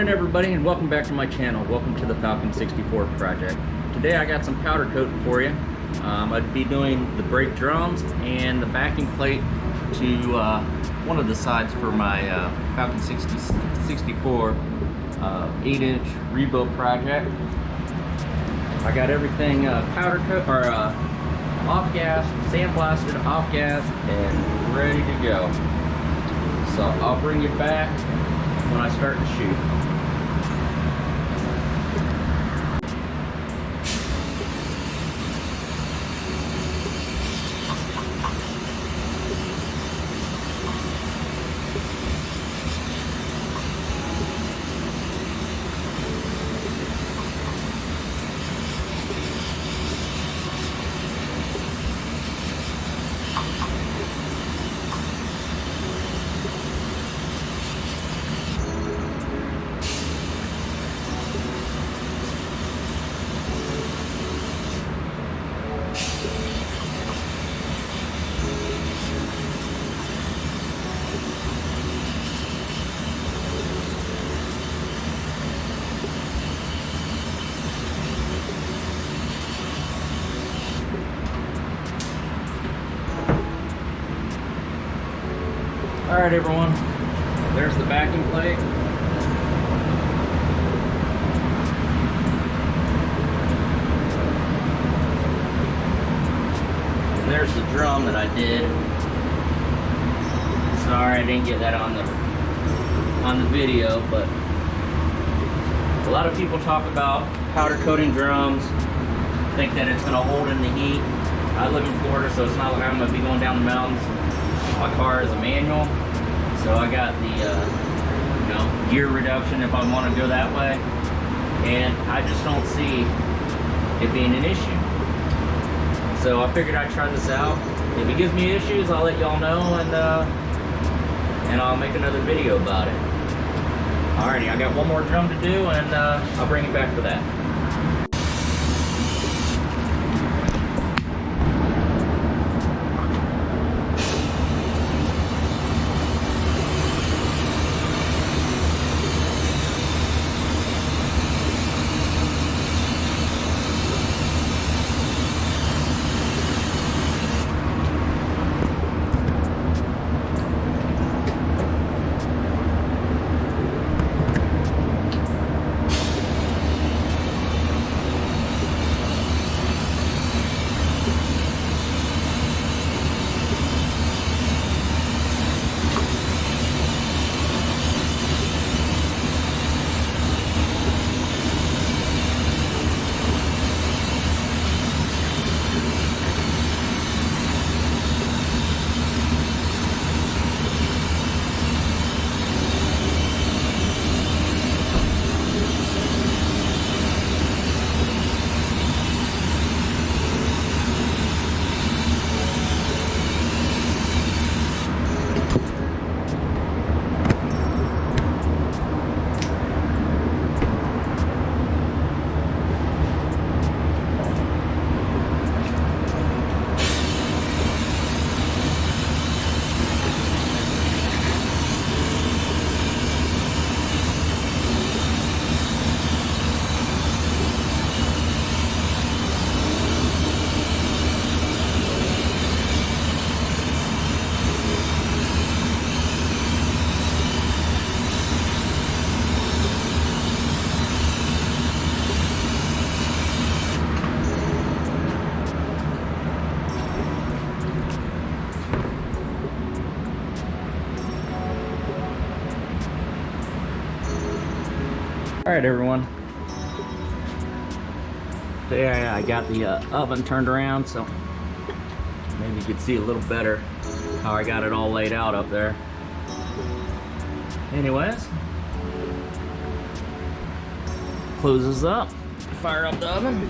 morning everybody, and welcome back to my channel. Welcome to the Falcon 64 project. Today I got some powder coating for you. I'd be doing the brake drums and the backing plate to one of the sides for my Falcon 64 8-inch rebuild project. I got everything powder coat or off gas, sandblasted, off gas, and ready to go. So I'll bring you back when I start to shoot. Alright everyone, there's the backing plate. And there's the drum that I did. Sorry I didn't get that on the video, but a lot of people talk about powder coating drums, think that it's going to hold in the heat. I live in Florida, so it's not like I'm going to be going down the mountains. My car is a manual, so I got the gear reduction if I want to go that way, and I just don't see it being an issue. So I figured I'd try this out. If it gives me issues, I'll let y'all know, and I'll make another video about it. Alrighty, I got one more drum to do, and I'll bring you back for that. Alright everyone, there I got the oven turned around, so maybe you could see a little better how I got it all laid out up there. Anyways, closes up, fire up the oven.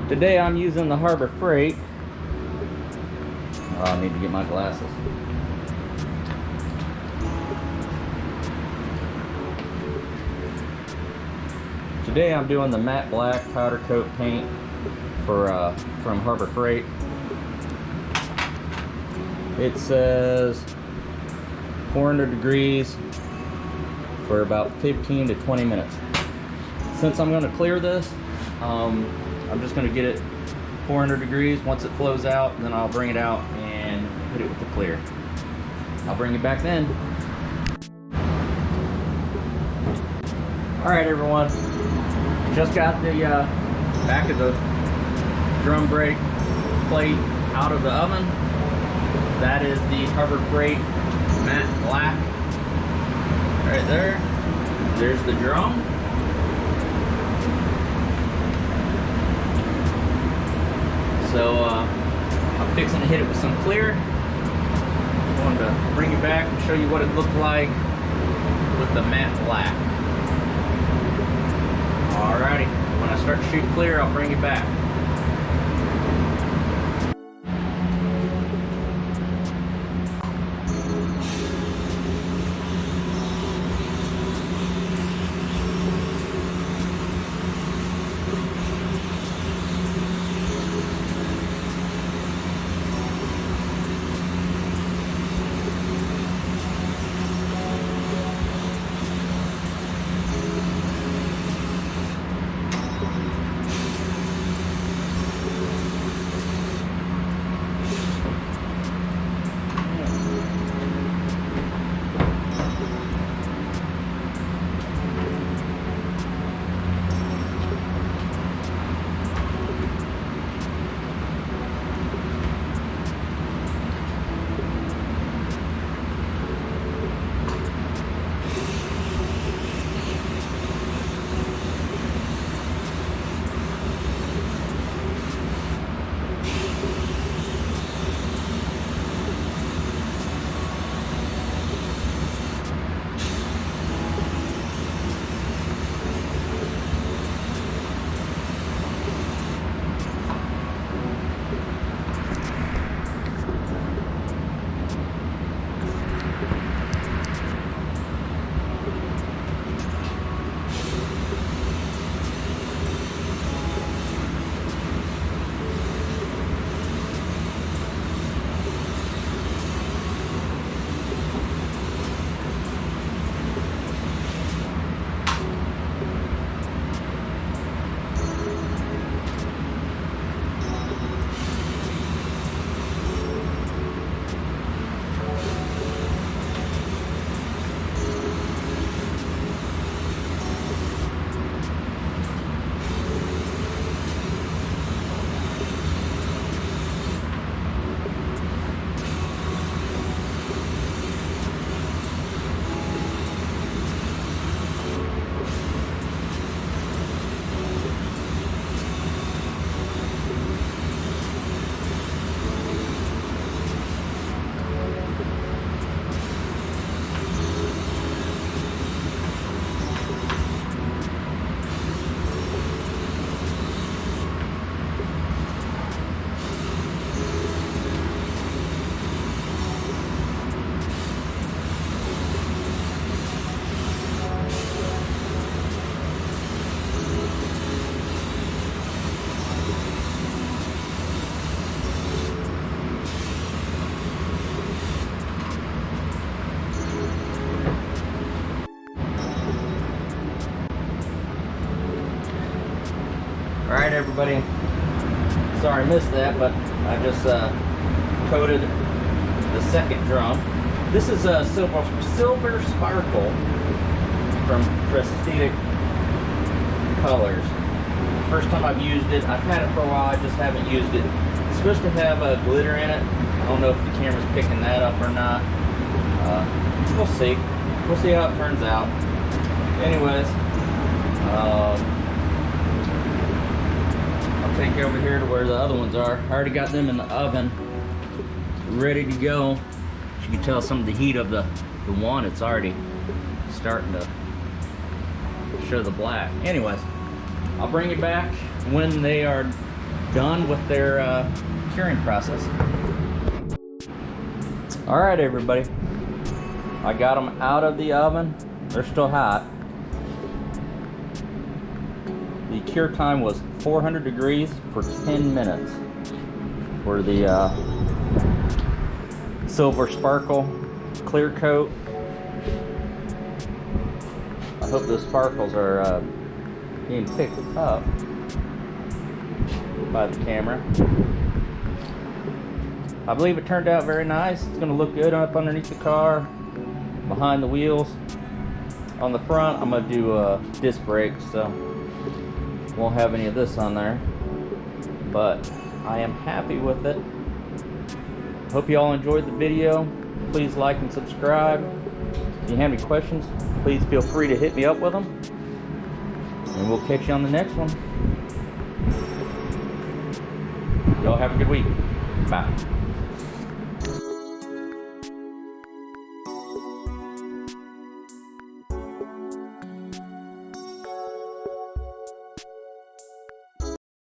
Today I'm using the Harbor Freight. Oh, I need to get my glasses. Today I'm doing the matte black powder coat paint for from Harbor Freight. It says 400 degrees for about 15 to 20 minutes. Since I'm going to clear this, I'm just going to get it 400 degrees. Once it flows out, then I'll bring it out and hit it with the clear. I'll bring it back then. Alright everyone, just got the back of the drum brake plate out of the oven. That is the Harbor Freight matte black right there. There's the drum. So I'm fixing to hit it with some clear. I wanted to bring it back and show you what it looked like with the matte black. Alrighty, when I start to shoot clear, I'll bring it back. Alright everybody, sorry I missed that, but I just coated the second drum. This is a silver sparkle from Prismatic colors. First time I've used it. I've had it for a while, I just haven't used it. It's supposed to have a glitter in it. I don't know if the camera's picking that up or not. We'll see. We'll see how it turns out. Anyways, take you over here to where the other ones are. I already got them in the oven, ready to go. As you can tell some of the heat of the one, it's already starting to show the black. Anyways, I'll bring it back when they are done with their curing process. All right, everybody. I got them out of the oven. They're still hot. The cure time was 400 degrees for 10 minutes for the silver sparkle clear coat. I hope the sparkles are being picked up by the camera. I believe it turned out very nice. It's going to look good up underneath the car, behind the wheels. On the front, I'm going to do disc brakes, so won't have any of this on there. But I am happy with it. Hope you all enjoyed the video. Please like and subscribe. If you have any questions, please feel free to hit me up with them. And we'll catch you on the next one. Y'all have a good week. Bye.